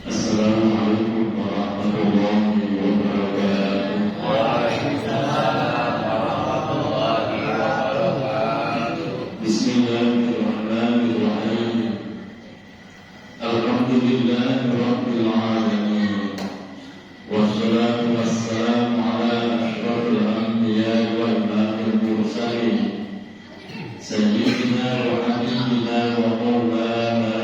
Assalamualaikum warahmatullahi wabarakatuh. Waalaikumsalam warahmatullahi wabarakatuh. Bismillahirrahmanirrahim. Alhamdulillahi rabbil alamin. Wassalatu wassalamu ala asyrafil anbiya'i wal mursalin. Sayyidina wa habibina wa maulana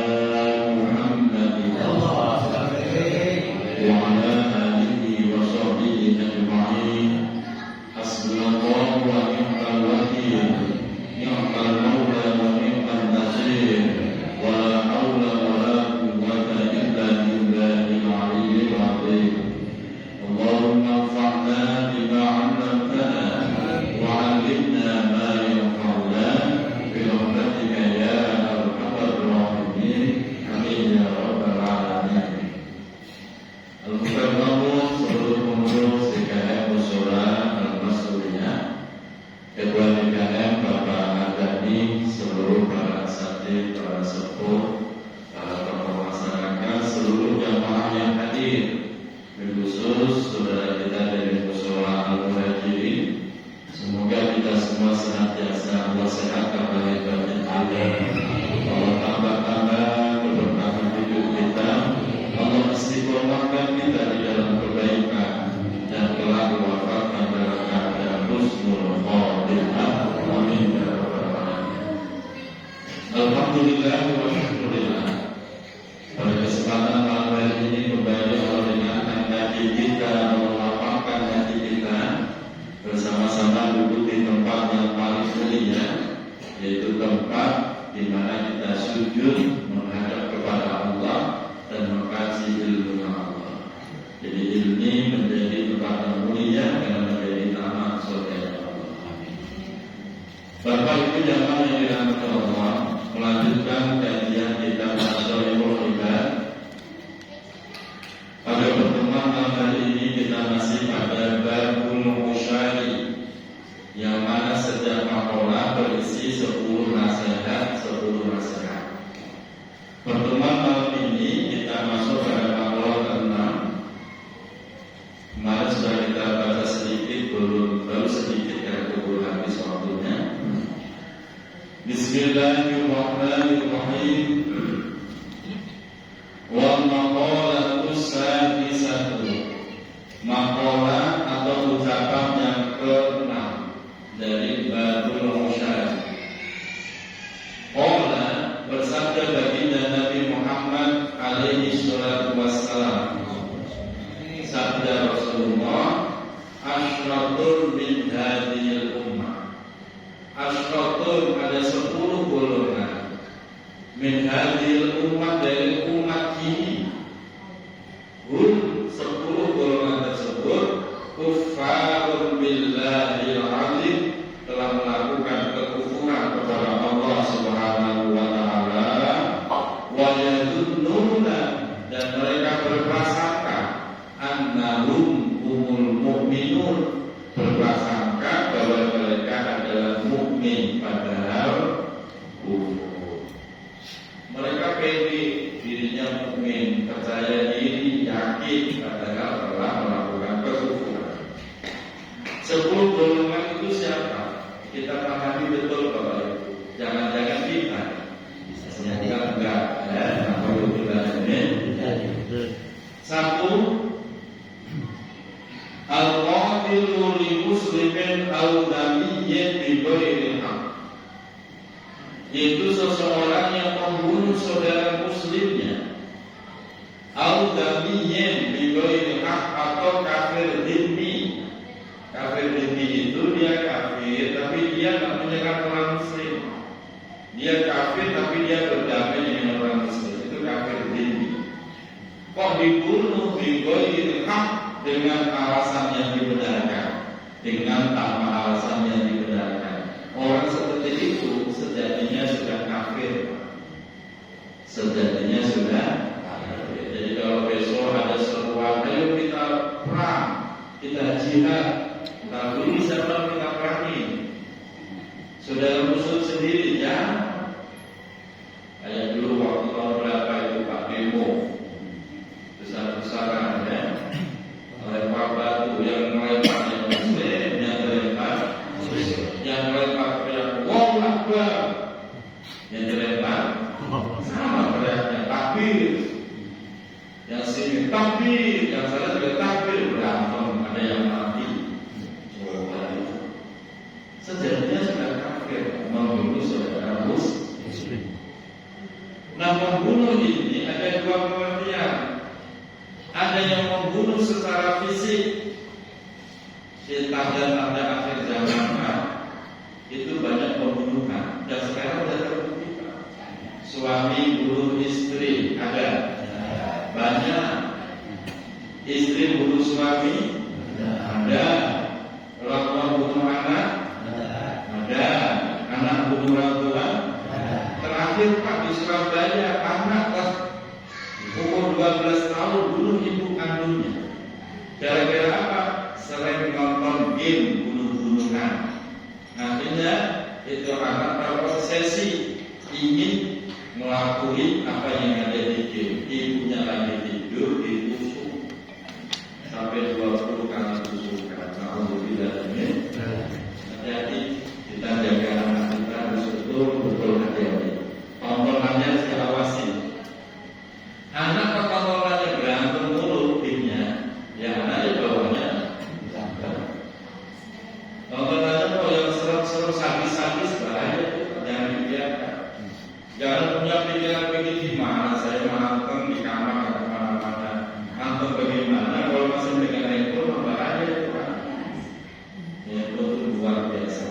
yaitu seseorang yang membunuh saudara muslimnya, au damiyyin bi ghairi haq, atau kafir dhimmi. Kafir dhimmi itu dia kafir tapi dia tidak menyerang orang muslim. Dia kafir tapi dia berdamai dengan orang muslim. Itu kafir dhimmi. Kok dibunuh bi ghairi haq dengan alasan yang dibenarkan, dengan tanpa alasan yang dibenarkan. Orang seperti itu sejatinya sudah kafir. Sejatinya sudah kafir. Jadi kalau besok ada seruan, ayo kita perang, kita jihad, tapi siapa kita perangi? Saudara musuh sendiri ya. Kayak dulu yang dilempar sama beratnya takbir, yang sini takbir, yang sana juga takbir, berantem, ada yang mati. Sejatinya sudah kafir membunuh saudara muslim. Nah, membunuh ini ada dua pengertian. Ada yang membunuh secara fisik. Di tanda-tanda akhir zaman itu banyak pembunuhan. Dan sekarang sudah terbukti. Suami bunuh istri ada banyak. Istri bunuh suami ada. Orang tua bunuh anak ada. Anak bunuh orang tua. Terakhir Pak di Surabaya, anak kelas umur 12 tahun bunuh ibu kandungnya. Gara-gara apa? Sering nonton game bunuh-bunuhan. Akhirnya itu anak terobsesi ingin melakukan apa yang ada di game. Ibunya lagi tidur ditusuk sampai 20 kali tusukan. Alhamdulillah ini. Hati-hati kita jaga anak kita harus betul-betul hati-hati. Tontonannya diawasi. Anak tontonannya berantem mulu timnya, ya anak bawahnya tontonannya kalau yang seru-seru sadis-sadis bahaya, jangan dibiarkan. Jangan punya pikiran begini gimana saya manteng di kamar atau kemana-mana, manteng bagaimana kalau masih dengan handphone bahaya itu kan. Ya itu luar biasa.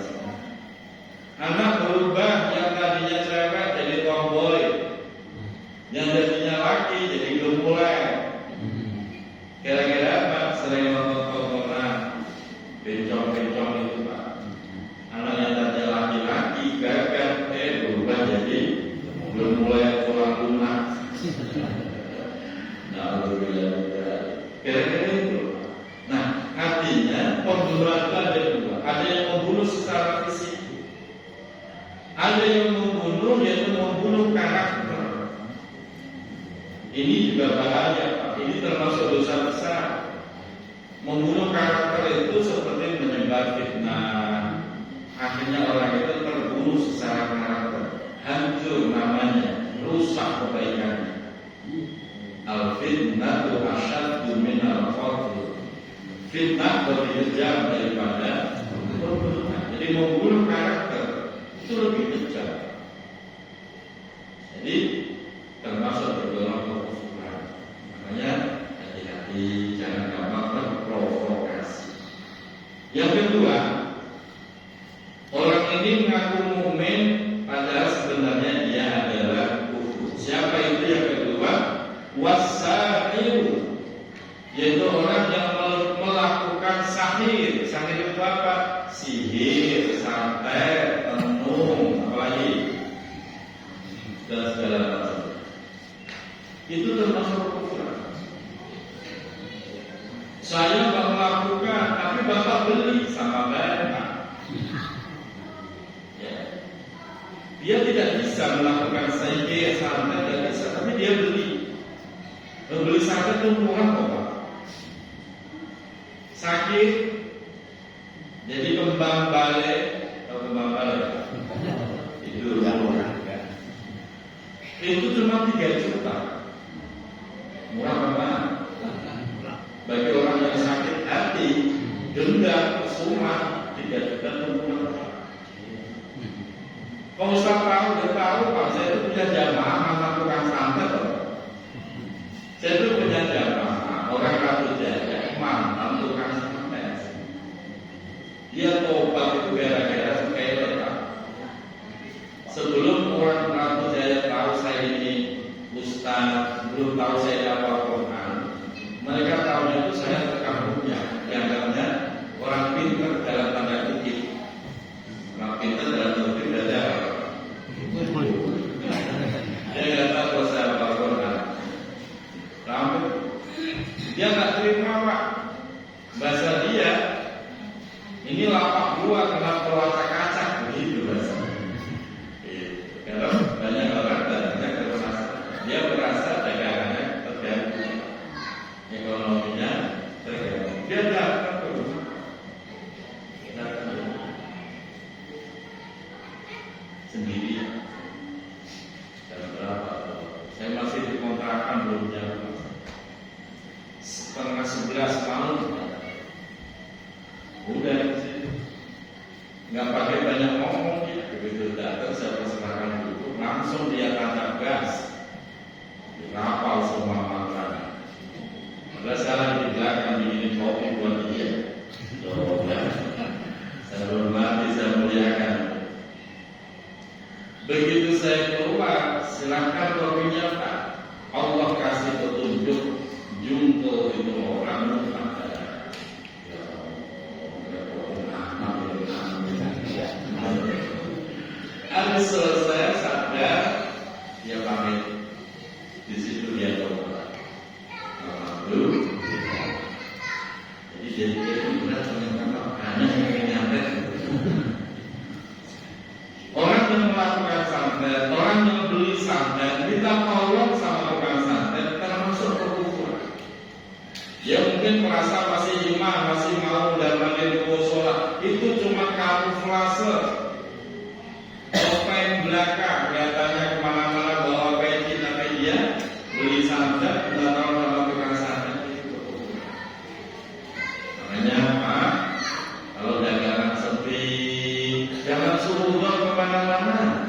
Anak berubah yang tadinya cewek jadi tomboy, yang jadinya laki jadi gemulai. Kira-kira apa? Sering nonton tontonan bencong-bencong itu Pak. Anak yang tadinya laki-laki gagal berubah jadi gemulai tulang lunak. Nah, kira-kira itu. Nah, artinya pembunuhan itu ada dua. Ada yang membunuh secara fisik. Ada yang membunuh, yaitu membunuh karakter. Ini juga bahaya Pak. Ini termasuk dosa besar. Membunuh karakter itu seperti menyebar fitnah. Akhirnya orang itu terbunuh secara karakter, hancur namanya, rusak kebaikannya. Al-fitnatu asyaddu minal qatl. Fitnah lebih kejam daripada pembunuhan. Jadi membunuh karakter itu lebih kejam. Jadi termasuk tergolong kekufuran. Makanya hati-hati, jangan gampang terprovokasi. Yang kedua, orang ini mengaku mukmin padahal sebenarnya dia adalah kufur. Siapa itu yang kedua? Wasahir, yaitu orang yang melakukan sahir. Sahir itu apa? Sihir, santet, tenung, apalagi dan segala macam. Itu termasuk kekufuran. Saya nggak melakukan, tapi bapak beli sama bapak. Ya. Dia tidak bisa melakukan sihir, santet, tidak bisa, tapi dia beli. Membeli santet itu murah kok Pak. Sakit, jadi kembang balik atau kembang balik itu yang murah. Itu cuma 3 juta. Murah apa? Bagi orang yang sakit hati, denda semua 3 juta itu murah. Kalau Ustaz tahu, dia tahu Pak, saya itu punya jamaah mantan tukang santet. Saya itu punya jamaah orang Ratu Jaya, mantan tukang santet. Dia tobat itu gara-gara sepele Pak. Sebelum orang Ratu Jaya tahu saya ini ustaz, belum tahu saya hafal Quran, mereka tahunya itu saya terkampungnya, dianggapnya orang pintar dalam tanda kutip. Orang pintar dalam tanda kutip ada. Dia nggak tahu kalau saya hafal Quran. Lalu dia nggak terima Pak. Bahasa dia ini lapak gua kena pelacak kaca begitu bahasa. Karena banyak orang datangnya ke rumah, dia merasa dagangannya terganggu, ekonominya terganggu. Dia datang ke rumah, sendiri. sarapan belum jam 10:30 malam. Udah sih, nggak pakai banyak ngomong ya. Begitu datang saya persilakan duduk, langsung dia tancap gas, dirapal semua makanan. Padahal saya lagi di belakang bikin kopi buat dia. Coba, saya hormati, saya muliakan. Begitu saya keluar, silakan kopinya Pak. Allah kasih petunjuk, jumbo itu orang habis selesai sadar, dia pamit. Di situ dia coba. Dulu, jadi benar ternyata hanya yang nyampe. Orang yang melakukan santet, orang yang beli santet, kita tolong sama tukang santet termasuk kekufuran. Dia mungkin merasa masih iman, masih mau dan mandiri sholat. Itu cuma kamuflase. Topeng belakang kelihatannya kemana-mana bawa peci, tapi dia beli santet, tidak tahu nama tukang santet itu kekufuran. Makanya apa? Kalau dagangan sepi, jangan suruh kemana-mana.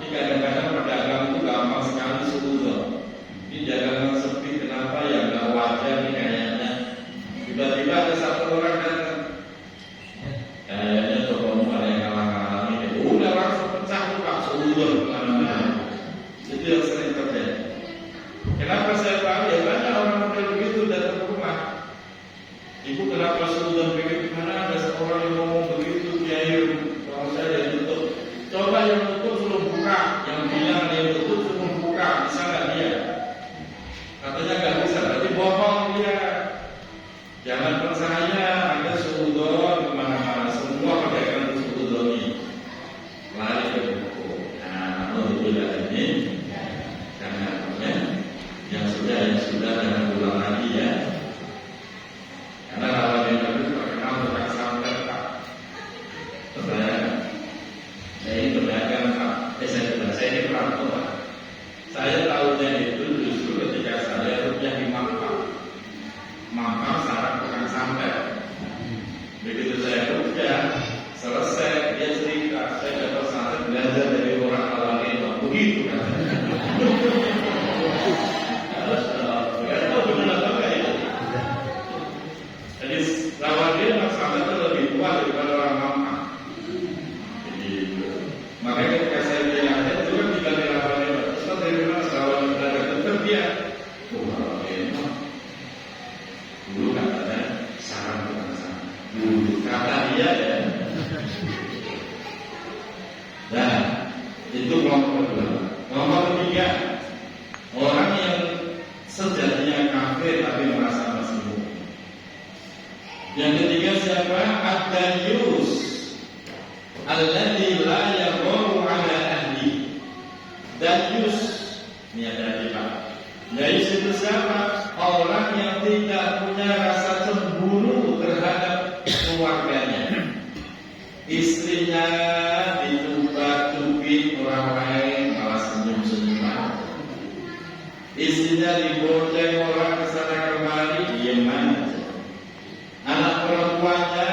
Ini kadang-kadang pedagang itu gampang sekali suruh. Ini dagangan sepi, kenapa ya nggak wajar nih kayaknya. Tiba-tiba ada satu orang datang, kayaknya toko ada yang ngalang-ngalang ini. Udah langsung pecah tuh Pak, suruh kemana-mana. Itu yang sering terjadi. Kenapa saya tahu? Ya banyak orang model begitu datang ke rumah. Ibu kenapa suruh pikir gimana ada seorang yang ngomong begitu, kiai kalau saya tutup. Coba yang tutup suruh buka, yang bilang dia tutup suruh buka, bisa nggak dia? Katanya nggak bisa, berarti bohong dia. Jangan percaya, ada suudon kemana-mana, semua pedagang suudon ini lari ke buku. Nah, untuk ini jangan ya, yang sudah jangan ulang lagi ya. Karena kalau dia itu terkenal tukang santet Pak. Saya ini pedagang Pak. Saya ini perantau Pak. Saya tahunya itu justru ketika saya rupiah di Mampang sarang tukang santet. Begitu saya rupiah selesai, dia cerita saya dapat santet belajar dari orang awal itu. Begitu kan? Jadi lawan dia maksudnya itu lebih kuat daripada orang Mampang. Jadi makanya ketika saya bilang itu kan tidak dilawan dia. Terus dari mana lawan berada tetap dia. Dulu katanya sarang tukang santet. Dulu kata dia ya. Nah itu kelompok kedua. Kelompok ketiga, orang yang sejatinya kafir tapi merasa masih mukmin. Yang ketiga siapa? Ad-Dayus alladzi la yagharu ala ahli. Dayus ini ada di Pak. Dayus itu siapa? Orang yang tidak punya rasa cemburu terhadap keluarganya. Istrinya dicoba-cubit orang lain malah senyum-senyuman. Istrinya dibonceng orang kesana kemari diam aja. Anak perempuannya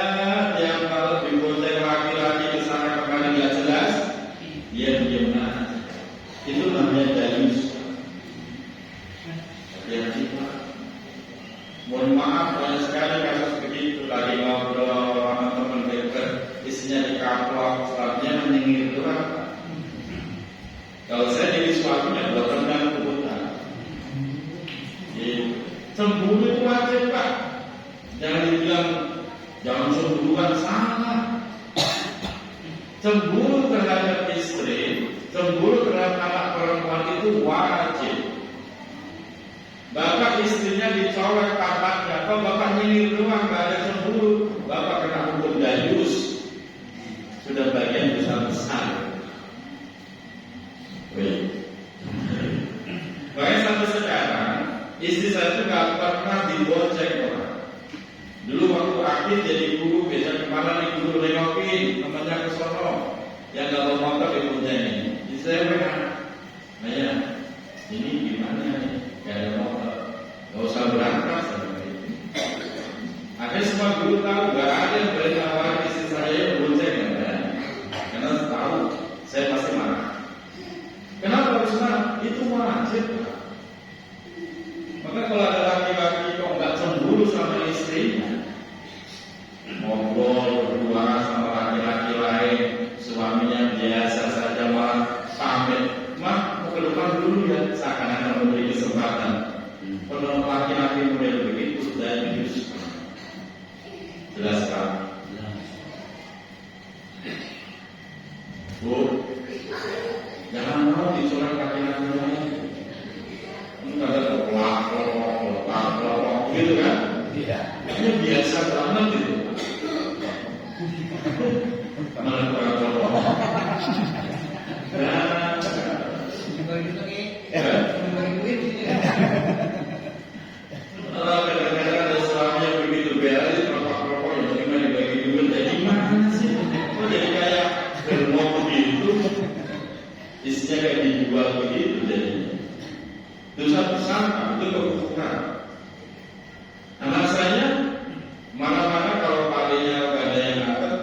yang kalau dibonceng laki-laki kesana kemari nggak jelas, dia diam aja. Itu namanya dayus. Hati-hati Pak. Mohon maaf banyak sekali kasus begitu. Lagi ngobrol sama teman dekat, isinya dikaplok, setelahnya menyengir doang. Kalau saya jadi suaminya buat tendang kebutan. Cemburu itu wajib Pak. Jangan dibilang jangan cemburuan, salah. Cemburu terhadap istri, cemburu terhadap anak perempuan itu wajib. Bapak istrinya dicolek pantatnya, kok bapak nyinir doang, gak ada cemburu. Bapak kena hukum dayus. Sudah bagian besar-besar. Makanya sampai sekarang istri saya itu gak pernah dibonceng orang. Dulu waktu aktif jadi guru, biasa kemana nih guru nengokin, temannya ke sono, yang gak bawa motor diboncengin. Jadi saya bilang, Naya, ini gimana nih? nggak ada motor, nggak usah berangkat. Akhirnya semua guru tahu nggak ada yang boleh nawarin istri saya bonceng, karena tahu saya pasti marah. Kenapa harus marah? Itu wajib. Maka kalau ada laki-laki kok nggak cemburu sama istrinya, ngobrol berdua sama laki-laki lain, suaminya biasa saja malah pamit, mah mau ke depan dulu ya, seakan-akan memberi kesempatan. Kalau laki-laki model begitu sudah jujur, jelas kan? Bu, jangan mau dicolek laki-laki lain. Ini ada pelak, gitu kan? Iya. Ini biasa banget itu. Malah pelak. Nah, kalau kadang-kadang ada suami yang begitu beres, pelak-pelak yang terima dibagi duit, jadi mana sih? Kok jadi kayak bermau begitu? Isinya kayak dijual begitu jadinya. Dosa besar, itu kekufuran. Anak saya mana-mana kalau palingnya nggak ada yang ngatur,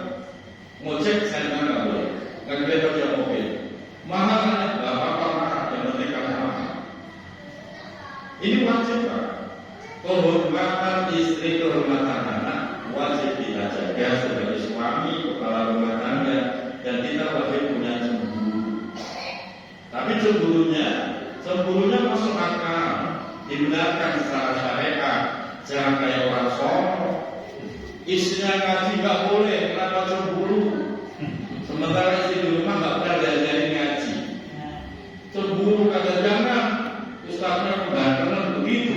ngecek saya nggak boleh, nggak boleh pakai mobil. Mahal nggak apa-apa mahal, yang penting kamu mahal. Ini wajib Pak. Kehormatan istri, kehormatan anak wajib kita jaga sebagai suami, kepala rumah tangga, dan kita wajib punya cemburu. Tapi cemburunya masuk akal, dibenarkan secara syariat. Jangan kayak orang sono, istrinya ngaji nggak boleh, kenapa cemburu? Sementara istri di rumah nggak pernah diajarin ngaji. Cemburu kata jangan, ustaznya kebangetan begitu.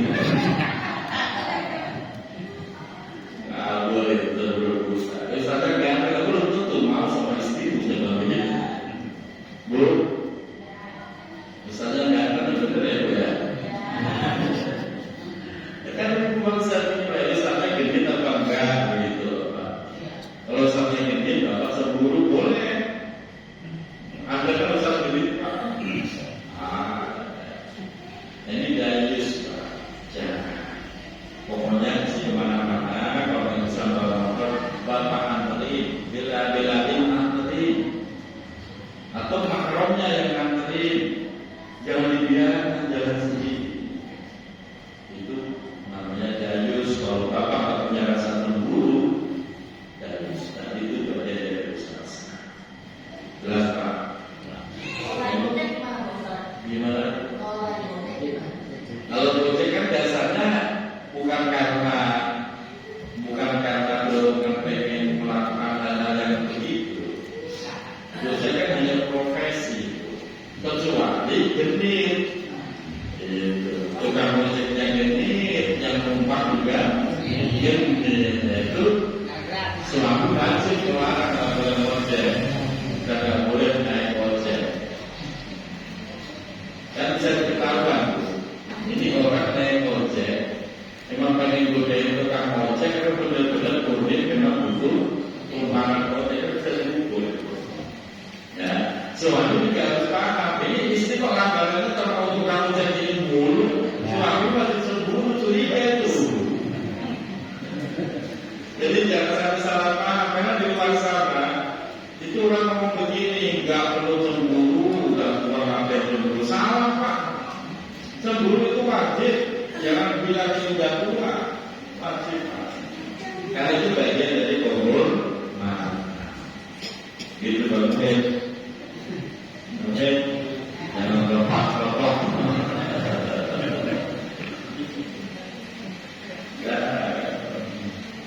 Nggak boleh cemburu ustaz. Ustaznya ganteng, belum tentu mau sama istri itu sebabnya. Bu, ustaznya ganteng bener ya Bu ya. Kan bangsa ini Pak, ustaznya gede apa enggak begitu Pak. Kalau ustaznya gede Bapak cemburu boleh. Ada kan ustaz gede Pak. Ini dayus Pak. Jangan. Pokoknya di mana-mana kalau bisa bawa motor, Bapak anterin, bela-belain anterin, atau mahramnya yang anterin. Jangan dibiarkan jalan sendiri. Itu namanya dayus. Kalau Bapak nggak punya rasa cemburu, dayus. Dan itu berarti dayus rasa. Jelas Pak? Gimana? Kalau gojek kan dasarnya bukan karena belum pengen melakukan hal-hal yang begitu. Gojek kan hanya profesi. Kecuali genit. Tukang gojeknya genit, yang numpang juga genit. Itu suami wajib melarang kalau boleh gojek, tidak boleh naik gojek. Dan bisa diketahuan, ini orang naik gojek, memang pengen godain tukang gojek, itu benar-benar godain karena butuh tumpangan gojek itu bisa diukur. Ya, suami juga harus paham. Ini istri kok langgarannya terlalu tukang gojek ini mulu, suami masih cemburu, curiga itu. Jadi jangan sampai salah paham, karena di luar sana itu orang ngomong begini, nggak perlu cemburu, dan kurang ada cemburu. Salah Pak. Cemburu itu wajib, jangan bilang sudah tua, wajib. Karena itu bagian dari kehormatan. Gitu Bang Ben. Oke, jangan lepas-lepas.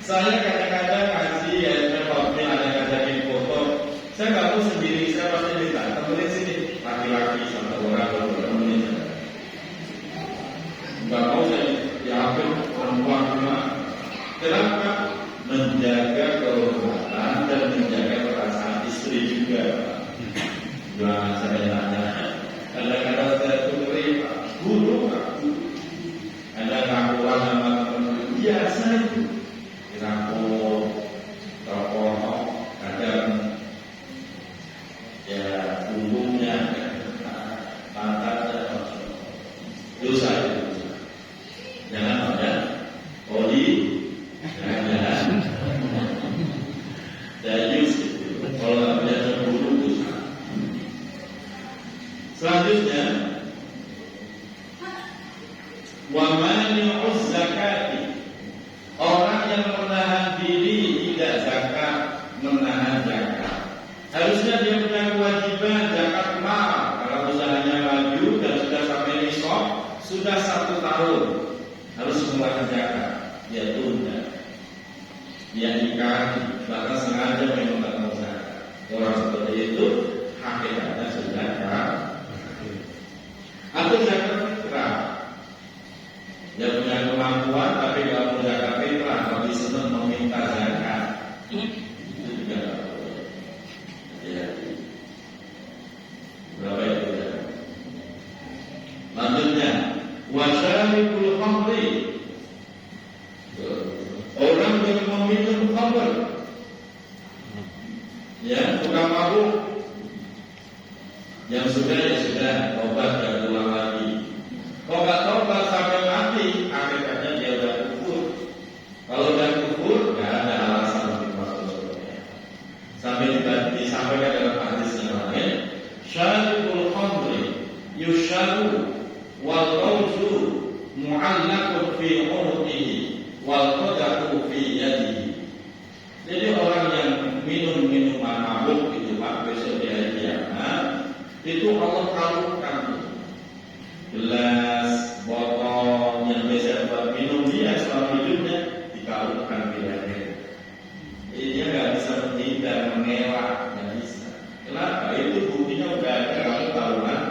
Saya kadang-kadang ngaji ya, waktunya ada ngajakin foto. Saya nggak mau sendiri, saya pasti minta temenin sini, laki-laki satu orang atau temenin. Nggak mau saya diambil perempuan cuma. Kenapa? Menjaga kehormatan dan menjaga perasaan istri juga. Jangan saya tanya. Kadang-kadang saya tulis guru Pak. Ada ngakuan sama teman biasa itu. Ngaku rokok, kadang ya punggungnya, pantatnya, dosa itu. Selanjutnya, wa mani'uz zakati, orang yang menahan diri tidak zakat, menahan zakat. Harusnya dia punya kewajiban zakat mal. Kalau usahanya maju dan sudah sampai nisab, sudah 1 tahun harus mengeluarkan zakat. Dia tunda, dia nikah, bahkan sengaja mengeluarkan zakat. Orang seperti itu hakikatnya sudah zakat. Atau zakat fitrah, dia punya kemampuan tapi tidak punya zakat fitrah, tapi senang meminta zakat. Itu juga tidak boleh. Ya. Berapa itu ya? Lanjutnya, wasyaribul khamri, orang yang meminum khamr, ya, tukang mabuk, yang sudah ya sudah, obat dan ulang lagi. Kalau nggak tobat sampai mati, hakikatnya dia udah kufur. Kalau udah kufur, nggak ada alasan untuk masuk surga. Sampai disampaikan dalam hadis yang lain, syaribul khamri yushadu wal rawju mu'allaqun fi unuqihi wal qadahu fi yadihi. Jadi orang yang minum minuman mabuk itu Pak, besok di hari kiamat itu Allah taruhkan gelas, botol yang biasa buat minum dia selama hidupnya ditaruhkan di leher. Jadi dia nggak bisa menghindar, mengelak, nggak bisa. Kenapa? Itu buktinya udah ada kalau taruhan.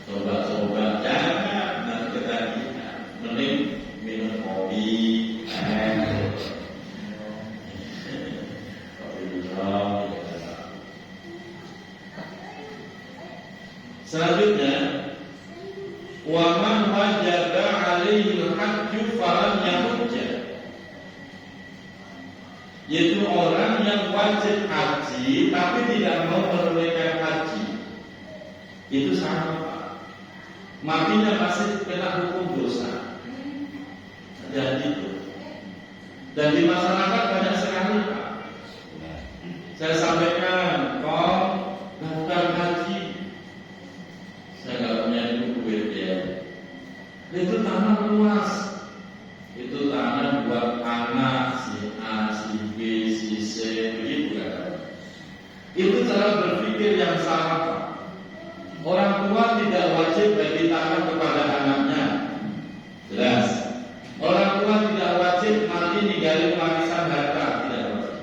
Coba-coba jangan nanti ketagihan. Mending minum kopi, selanjutnya, wa man wajaba 'alaihi al-hajju falam yahujja, yaitu orang yang wajib haji tapi tidak mau menunaikan haji. Itu sama Pak, matinya masih kena hukum dosa. Jadi itu, dan di masyarakat banyak sekali Pak. Saya sampaikan, kau lakukan haji, saya nggak punya duit ya. Itu tanah luas, itu tanah buat anak si A, si B, si C, begitu kan? Itu cara berpikir yang salah Pak. Orang tua tidak wajib bagi tanah kepada anaknya, jelas. Orang tua tidak wajib mati ninggalin warisan harta, tidak wajib.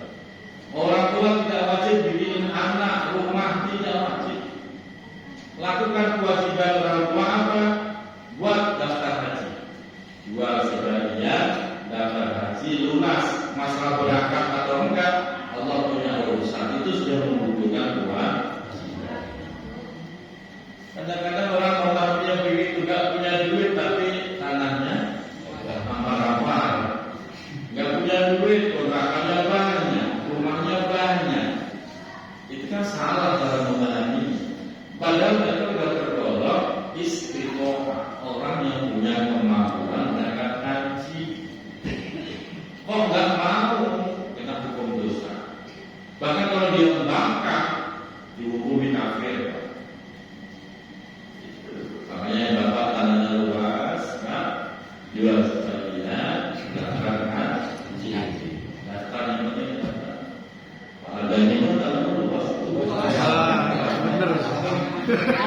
Orang tua tidak wajib bikin anak rumah, tidak wajib. Lakukan kewajiban orang tua apa? Buat daftar haji, jual sebagian, daftar haji lunas. Masalah berangkat atau enggak, Allah punya urusan. Itu sudah membutuhkan kewajiban. Kadang-kadang orang mau punya duit juga punya duit tapi tanahnya ampar-ampar, nggak punya duit, kontrakannya banyak, rumahnya banyak. Itu kan salah cara memahami. Padahal mereka sudah tergolong istiqomah, orang yang punya kemampuan berangkat haji. Kok nggak mau kena hukum dosa? Bahkan kalau dia membangkang dihukumi kafir. Makanya Bapak tanahnya luas, Pak, jual sebagian, daftar haji. Daftar yang penting daftar. Harganya pun tanahnya luas. Bener.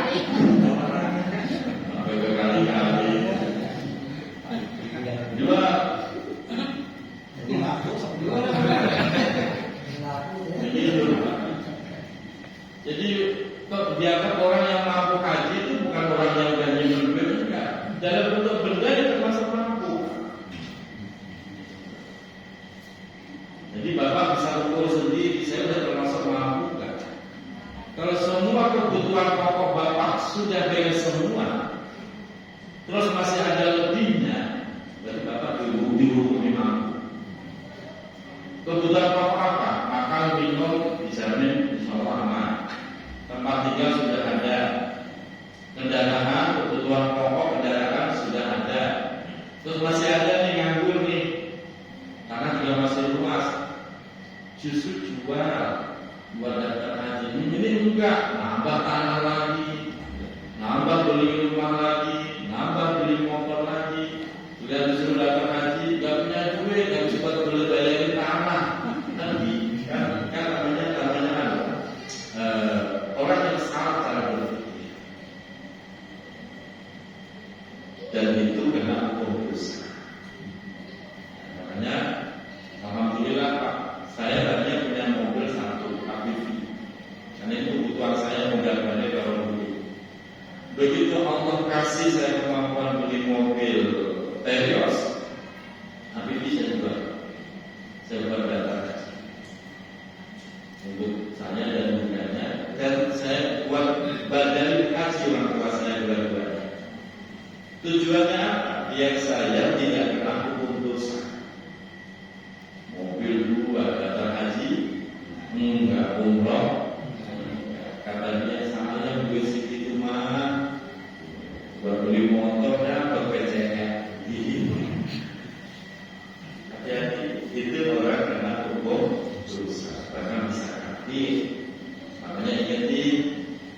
Sampai berkali-kali. Jual. Begitu. Jadi kok dianggap orang yang mampu haji itu bukan orang yang udah nyimpen duit, enggak. Dalam bentuk benda itu termasuk mampu. Jadi Bapak bisa ukur sendiri, saya sudah termasuk mampu enggak? Kalau semua kebutuhan pokok Bapak sudah beres semua, terus masih ada lebihnya, berarti Bapak dihukumi mampu. Kebutuhan pokok apa? Makan, minum, dijamin insyaallah aman. Tempat tinggal sudah ada, kendaraan, kebutuhan pokok kendaraan sudah ada. Terus masih ada nih nganggur nih, karena juga masih luas. Justru jual, buat daftar haji. Ini juga nambah tanah lagi, nambah beli rumah lagi, nambah beli motor lagi. Sudah disuruh daftar haji, gak punya duit, gak bisa beli bayarin tanah. Kan namanya orang yang salah cara berpikir. Dan itu kena hukum dosa. Makanya alhamdulillah Pak, saya tadinya punya mobil satu APV. Karena itu kebutuhan saya modal-modal kalau beli. Begitu Allah kasih saya kemampuan beli mobil Terios, APV saya buat data untuk saya dan budayanya, dan saya buat badan haji orang tua saya dua-duanya. Tujuannya apa? Biar saya tidak kena hukum dosa. Mobil dua daftar haji, enggak umroh. Kata dia saya duit segitu mah buat beli motor dan PCN. Hati-hati, itu orang kena hukum dosa. Bahkan bisa kaki. Makanya ingetin,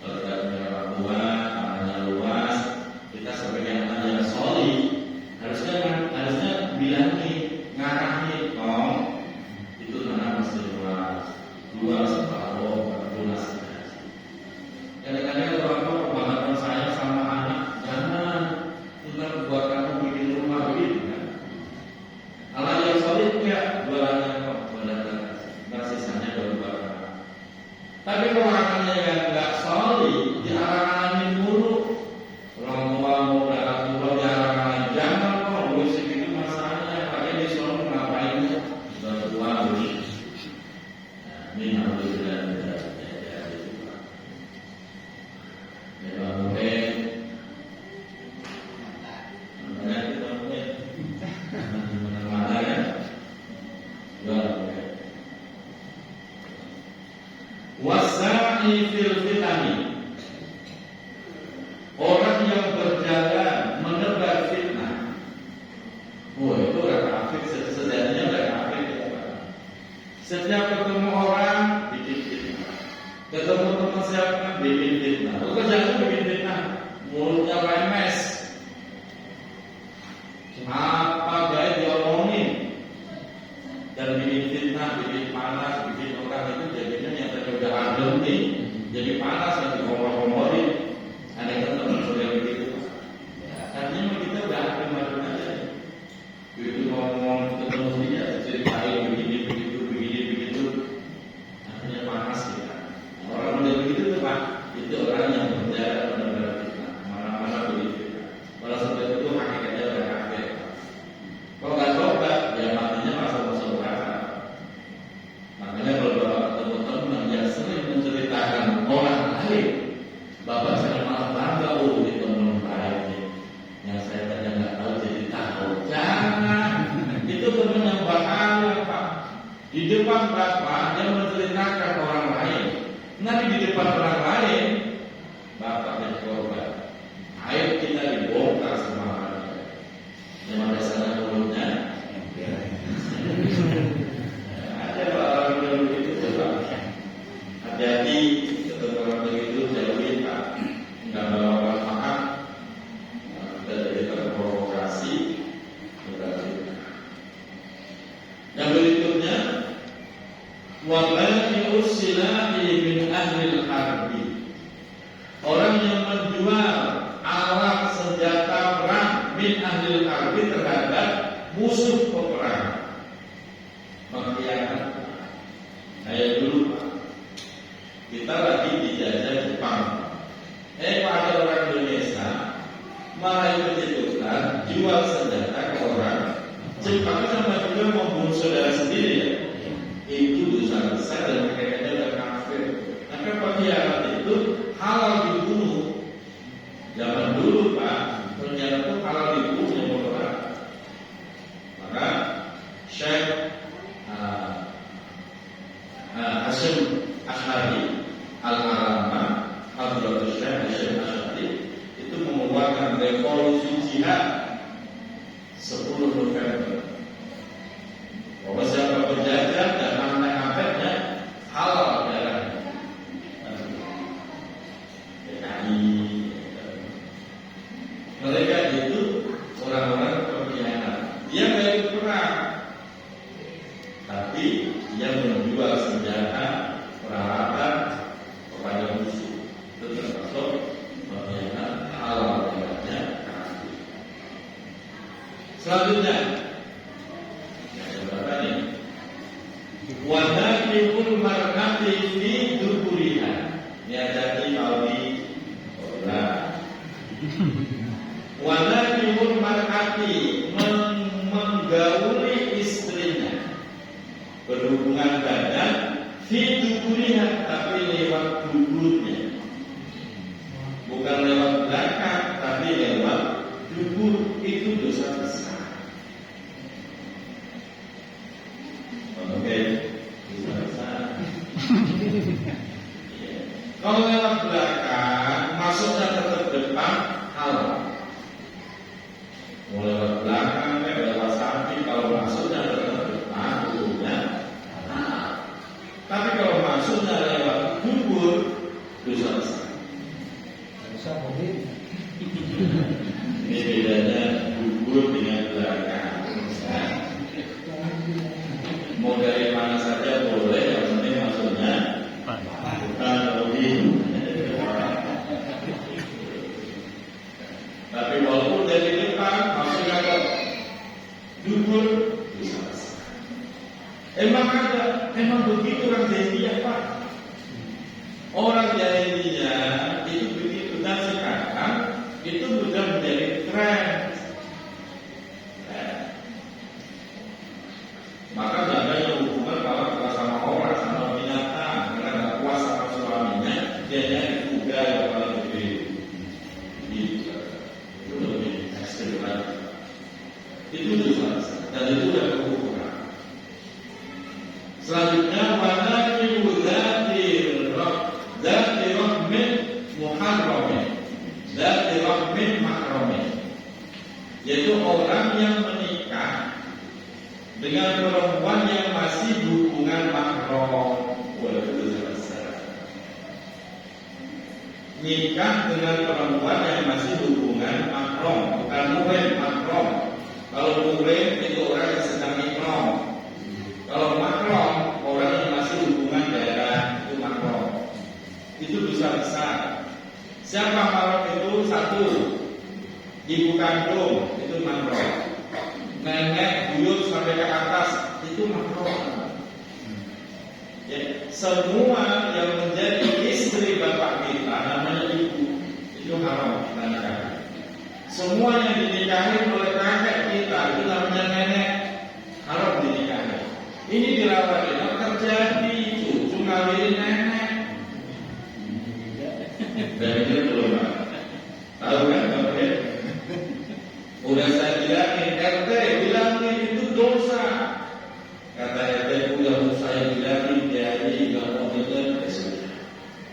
kalau tidak punya orang tua, tanahnya luas, kita sebagai anak yang solid harusnya bilangin, ngarahin, itu tanah masih luas separuh, lunas. Kadang-kadang orang tua kebangetan saya sama anak, jangan kita buat kamu bikin rumah begitu kan. Anak yang solid ya jualannya kok benar sisanya baru barang. Tapi kalau anaknya yang nggak solid, diarang-arangin mulu. Orang tua mau berangkat umroh diarang-arangin, jangan kok duit segitu masalahnya, pakai di sono ngapain? Sudah tua dulu. Ini harus sudah wasa'i fil fitani, orang yang berjalan menebar fitnah. Itu orang kafir, sejatinya orang kafir. Setiap ketemu orang bikin fitnah, ketemu teman siapa bikin fitnah. Kalau jangan bikin fitnah, mulutnya lemes, apa gaya diomongin, dan bikin fitnah, bikin panas, bikin orang itu jadinya yang tadi udah adem nih, jadi panas dan dikompor-komporin. Ada yang teman sudah begitu. Artinya kita udah adem aja. Begitu ngomong ketemu dia, ceritain begini begitu. Artinya panas kita. Orang udah begitu tuh Pak, itu orang yang berjalan benar-benar fitnah, mana-mana begitu. Kalau seperti itu hakikatnya udah kafir. Kalau nggak tobat, ya matinya masuk neraka. Makanya kalau bapak ketemu teman yang sering menceritakan orang lain, bapak saya malah bangga di teman lain yang saya tadi nggak tahu jadi tahu. Jangan, itu teman yang bahaya Pak. Di depan bapak dia menceritakan orang lain, nanti di depan orang lain bapak jadi korban. Aib kita dibongkar sama orang. Yang ada sana mulutnya. Ada orang yang begitu coba. Hati-hati ketemu orang begitu, jauhin Pak. Nggak bawa manfaat. Kita jadi terprovokasi. Yang berikutnya, wabai usilahi min ahlil harbi, orang yang menjual alat senjata perang min ahlil harbi terhadap musuh peperangan. Mengkhianat. Kayak dulu Pak, kita lagi dijajah Jepang. Ada orang Indonesia malah ikut-ikutan jual senjata ke orang Jepang, sama juga membunuh saudara sendiri ya. Itu dosa besar dan mereka udah kafir. Maka pengkhianat itu halal dibunuh. Zaman dulu Pak, pengkhianat itu halal dibunuh yang orang. Maka Syekh Hasyim Asy'ari Al-Alama Abdul Syekh Hasyim Asy'ari itu mengeluarkan revolusi jihad 10 November. Bahwa siapa berjajah dan anak-anaknya halal darahnya. Wanakihul mar'ati menggauli istrinya, berhubungan badan fi duburiha, tapi lewat duburnya, bukan lewat belakang tapi lewat dubur. Itu dosa besar. Oke, dosa besar. Kalau lewat belakang masuknya tetap depan, halal. Mau lewat belakang, lewat samping, kalau masuknya tetap depan, hukumnya halal. Tapi kalau masuknya lewat dubur, dosa besar. Dosa boleh. Ini bedanya dubur dengan belakang. Mau dari mana saja boleh, yang penting masuknya bukan lebih. Tapi walaupun dari depan masuknya ke dubur, bisa besar. Emang begitu orang jahiliyah, Pak. Orang jahiliyah itu begitu, dan sekarang itu sudah menjadi tren. Maka tidak ada yang hubungan kalau sama orang, sama binatang, karena tidak puas sama suaminya, dia nyari kuda yang paling gede. Itu lebih ekstrim lagi. Itu dosa besar, dan itu sudah kehukuman. Selanjutnya wanaki dzati rahmin muharramin, dzati rahmin mahramin, yaitu orang yang menikah dengan perempuan yang masih hubungan mahram. Waduh, dosa besar. Nikah dengan perempuan yang masih hubungan mahram, bukan muhrim, mahram. Kalau muhrim itu orang yang sedang ihram. Kalau mahram, orang yang masih hubungan darah, itu mahram. Itu dosa besar. Siapa mahram itu? Satu, ibu kandung, itu mahram. Nenek, buyut sampai ke atas, itu mahram. Ya, semua yang menjadi istri bapak kita namanya ibu, itu haram kita nikahi. Semua yang dinikahi oleh kakek kita itu namanya nenek, haram dinikahi. Ini dirawat, yang terjadi cucu ngawinin nenek. Dan itu belum tahu kan, Bapak ya? Udah saya bilangin, RT bilangin itu dosa. Kata RT, udah saya bilangin, dia ini nggak mau dengar, ya sudah.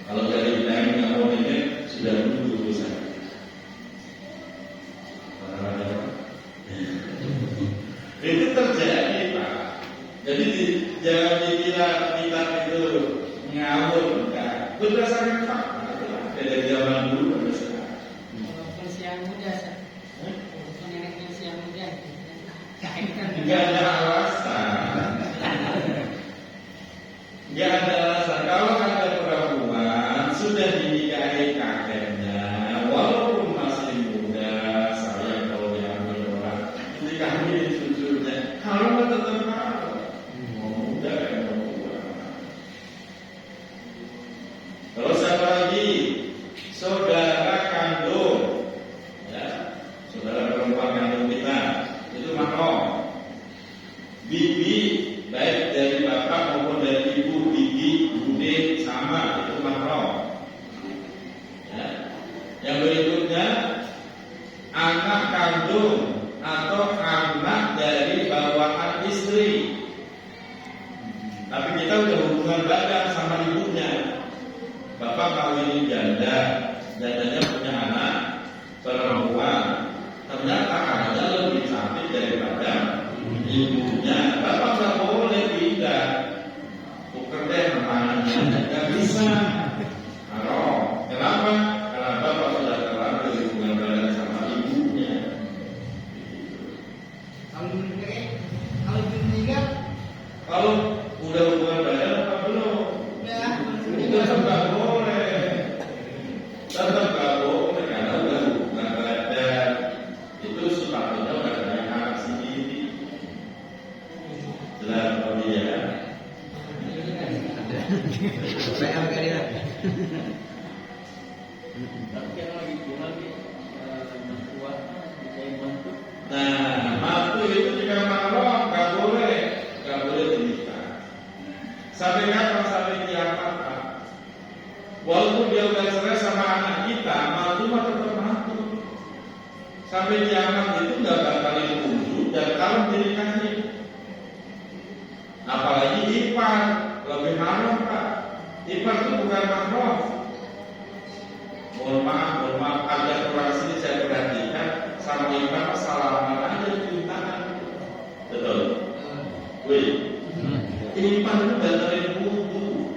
Kalau dari bilangin nggak mau dengar, sudah dulu dosa. Itu terjadi, Pak. Jadi jangan dikira kita itu ngawur, enggak. Berdasarkan fakta, dari zaman dulu sampai sekarang. Usia muda, neneknya usia muda, Enggak ada alasan. Enggak ada alasan. Kalau ada perempuan sudah dinikahi kakeknya, walaupun masih muda, sayang kalau diambil orang, dinikahi cucunya, haram tetap haram. Mau muda kan mau tua. Terus siapa lagi? Saudara kandung, ya, saudara perempuan kandung kita, itu mahram. Bibi, baik dari bapak maupun dari ibu, bibi, bude, sama, itu mahram. Ya. Yang berikutnya, anak kandung atau anak dari bawaan istri. Tapi kita udah hubungan badan sama ibunya. Bapak kawinin janda, jandanya punya anak perempuan. Ternyata anaknya lebih cantik daripada ibunya. Bapak nggak boleh pindah, tuker deh namanya, nggak bisa. Haram. Kenapa? Karena bapak sudah terlanjur hubungan badan sama ibunya. Kalau udah hubungan badan apa belum? Itu tetap nggak boleh. Tetap nggak boleh karena udah hubungan badan. Itu sepatutnya udah punya anak sendiri. Jelas Pak ya. Saya agak dia. Mertua jadi mantu. Nah, mantu itu juga mahram, nggak boleh dinikah. Sampai kapan? Sampai kiamat, Pak. Walaupun dia udah cerai sama anak kita, mantu mah tetap mantu. Sampai kiamat itu nggak bakalin wudhu dan kalau dinikahi. Apalagi ipar, lebih haram, Pak. Ipar itu bukan mahram. Mohon maaf, ada orang sini saya perhatikan sama ipar salaman aja di tangan. Betul? Wih, ipar itu batalin wudhu.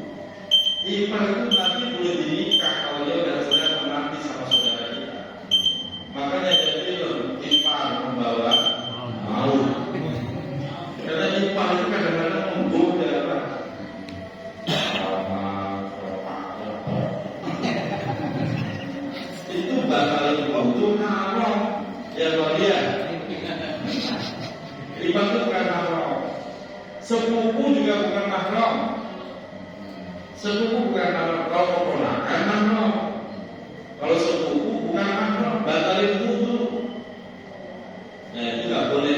Ipar itu nanti boleh dinikah kalau dia udah sudah mati sama saudara kita. Makanya ada film ipar membawa maut. Karena ipar itu kadang-kadang menggoda, Pak. Itu batalin wudhu haram. Ya Maria. Ipar itu bukan mahram. Sepupu juga bukan mahram. Sepupu bukan mahram. Kalau keponakan mahram. Kalau sepupu bukan mahram, batalin wudhu. Nah itu nggak boleh